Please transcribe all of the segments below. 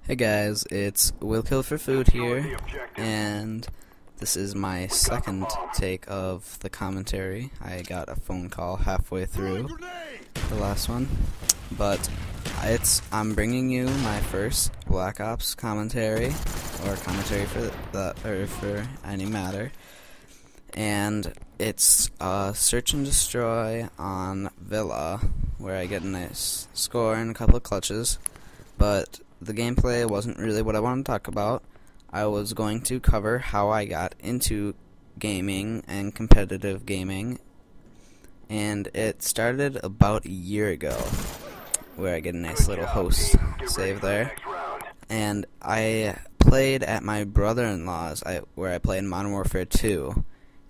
Hey guys, it's Will Kill for Food here, and this is my second take of the commentary. I got a phone call halfway through the last one, but I'm bringing you my first Black Ops commentary, or commentary for any matter, and it's Search and Destroy on Villa, where I get a nice score and a couple of clutches, but the gameplay wasn't really what I wanted to talk about. I was going to cover how I got into gaming and competitive gaming, and it started about a year ago, where I get a nice little host save there. And I played at my brother-in-law's, where I played Modern Warfare 2.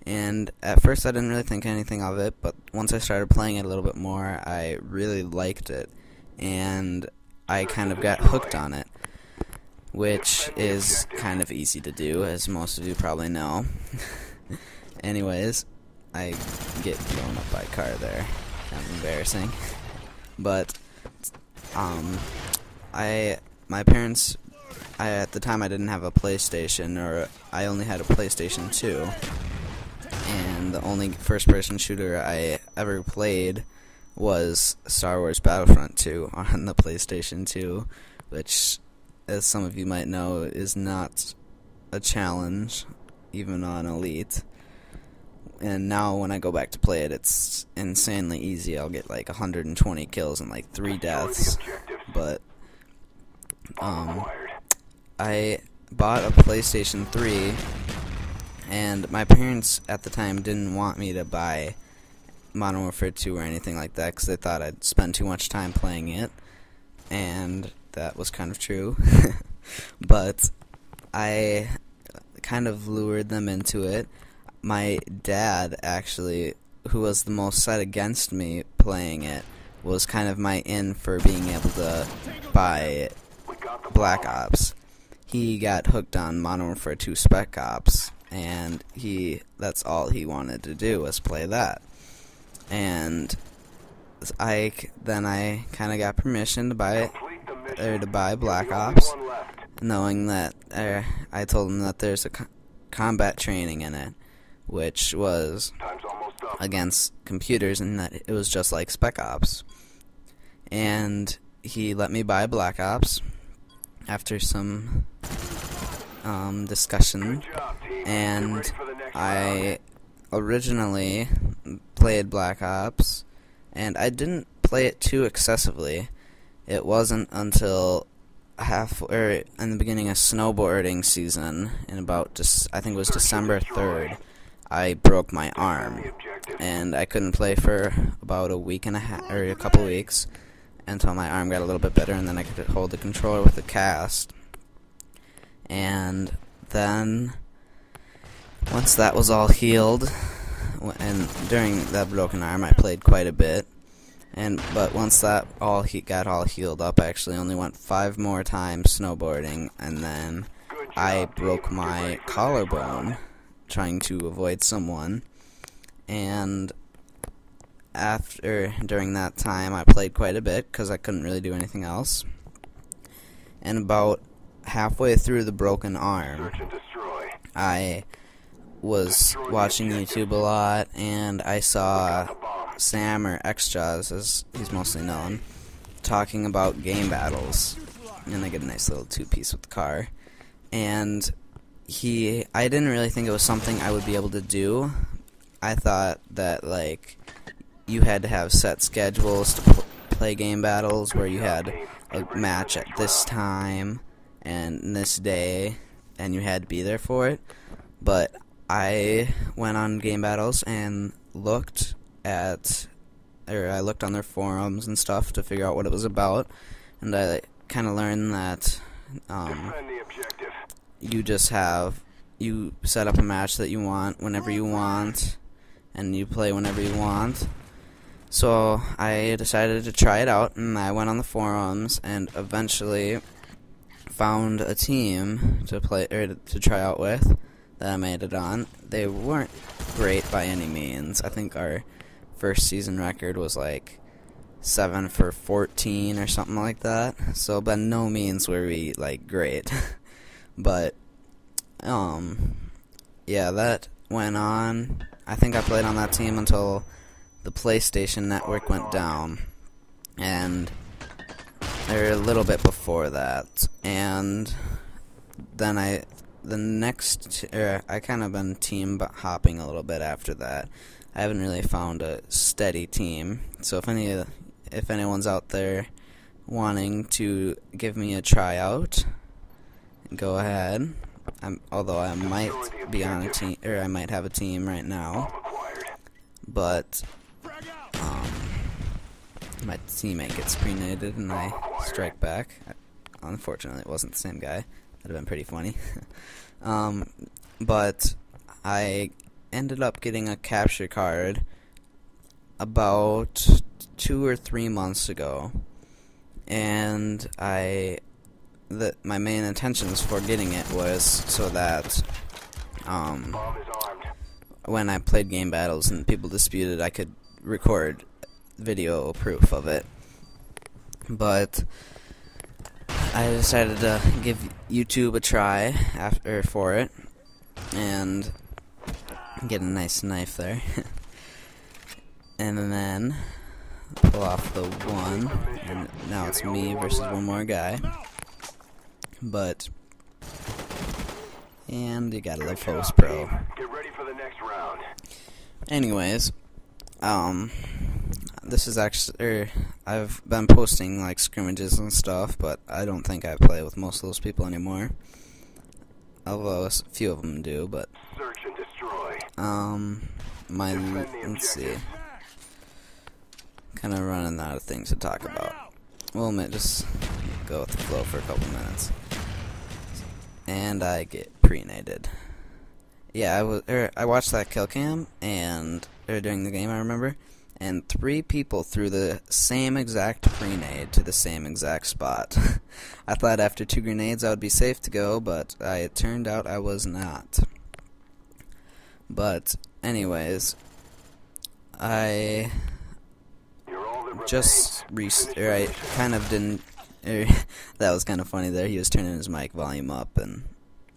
And at first I didn't really think anything of it, but once I started playing it a little bit more, I really liked it. And I kind of got hooked on it, which is kind of easy to do, as most of you probably know. Anyways, I get blown up by a car there. Kind of embarrassing. But, my parents, at the time I didn't have a PlayStation, or I only had a PlayStation 2. And the only first-person shooter I ever played was Star Wars Battlefront 2 on the PlayStation 2, which, as some of you might know, is not a challenge, even on Elite. And now when I go back to play it, it's insanely easy. I'll get like 120 kills and like 3 deaths. But, I bought a PlayStation 3, and my parents at the time didn't want me to buy Modern Warfare 2 or anything like that, because they thought I'd spend too much time playing it, and that was kind of true. But I kind of lured them into it. My dad, actually, who was the most set against me playing it, was kind of my in for being able to buy Black Ops. He got hooked on Modern Warfare 2 Spec Ops, and that's all he wanted to do was play that. And I kind of got permission to buy Black Ops, knowing that I told him that there's a combat training in it, which was against computers, and that it was just like Spec Ops. And he let me buy Black Ops after some discussion, and I originally played Black Ops, and I didn't play it too excessively. It wasn't until in the beginning of snowboarding season, in about I think it was December 3rd, I broke my arm, and I couldn't play for about a week and a half, or a couple weeks, until my arm got a little bit better, and then I could hold the controller with a cast. And then once that was all healed, and during that broken arm I played quite a bit, but once that got all healed up, I actually only went 5 more times snowboarding, and then I broke my collarbone trying to avoid someone. And during that time I played quite a bit because I couldn't really do anything else. And about halfway through the broken arm, I was watching YouTube a lot, and I saw Sam, or Xjaws as he's mostly known, talking about game battles, and I get a nice little 2-piece with the car. And I didn't really think it was something I would be able to do. I thought that like you had to have set schedules to play game battles, where you had a match at this time and this day, and you had to be there for it. But I went on game battles and looked on their forums and stuff to figure out what it was about, and I kind of learned that you set up a match that you want whenever you want, and you play whenever you want. So I decided to try it out, and I went on the forums and eventually found a team to try out with that I made it on. They weren't great by any means. I think our first season record was like 7 for 14 or something like that. So by no means were we like great. But yeah, that went on. I think I played on that team until the PlayStation Network went down, and or a little bit before that. And then I kind of been team hopping a little bit after that. I haven't really found a steady team. So if anyone's out there wanting to give me a tryout, go ahead. Although I might be on a team, or I might have a team right now, but my teammate gets pre-naded and I strike back. Unfortunately, it wasn't the same guy. That'd have been pretty funny. But I ended up getting a capture card about 2 or 3 months ago, and my main intentions for getting it was so that when I played game battles and people disputed, I could record video proof of it. But I decided to give YouTube a try for it and get a nice knife there. And then pull off the one, and now it's me versus one more guy. And you gotta love Host Pro. Get ready for the next round. Anyways, this is actually, I've been posting like scrimmages and stuff, but I don't think I play with most of those people anymore. Although a few of them do, but search and destroy. Let's see. Kind of running out of things to talk about. Well, just go with the flow for a couple minutes. And I get pre-naded. Yeah, I watched that kill cam and during the game, I remember, and 3 people threw the same exact pre-nade to the same exact spot. I thought after 2 grenades I would be safe to go, but it turned out I was not. But anyways, I kind of didn't. That was kind of funny there. He was turning his mic volume up, and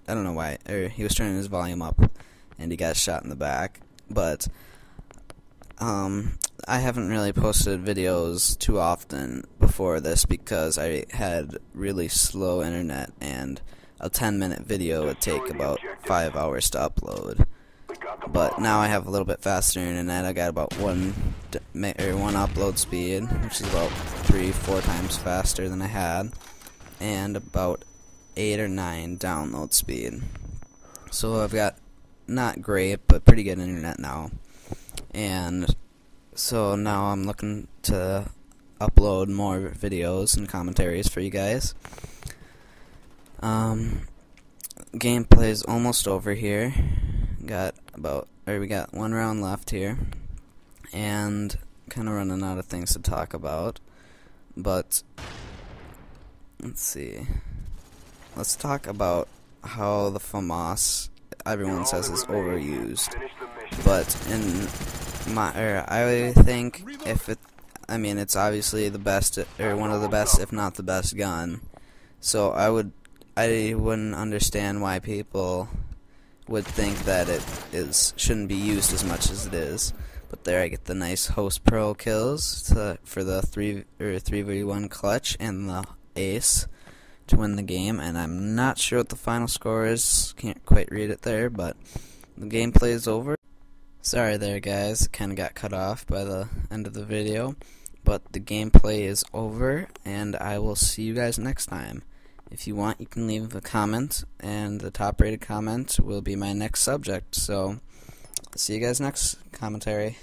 I don't know why. He was turning his volume up, and he got shot in the back. But I haven't really posted videos too often before this because I had really slow internet, and a 10-minute video would take about 5 hours to upload. But now I have a little bit faster internet. I got about one upload speed, which is about 3-4 times faster than I had, and about 8 or 9 download speed. So I've got not great, but pretty good internet now. And so now I'm looking to upload more videos and commentaries for you guys. Gameplay is almost over here. We got 1 round left here, and kind of running out of things to talk about. But let's see. Let's talk about how the FAMAS, everyone says, is overused. But I think it's obviously the best, or one of the best, if not the best gun. So I wouldn't understand why people would think that it shouldn't be used as much as it is. But there I get the nice Host Pro kills for the 3v1 clutch and the ace to win the game. And I'm not sure what the final score is. Can't quite read it there, but the gameplay is over. Sorry there, guys. Kind of got cut off by the end of the video. But the gameplay is over, and I will see you guys next time. If you want, you can leave a comment, and the top-rated comment will be my next subject. So, see you guys next commentary.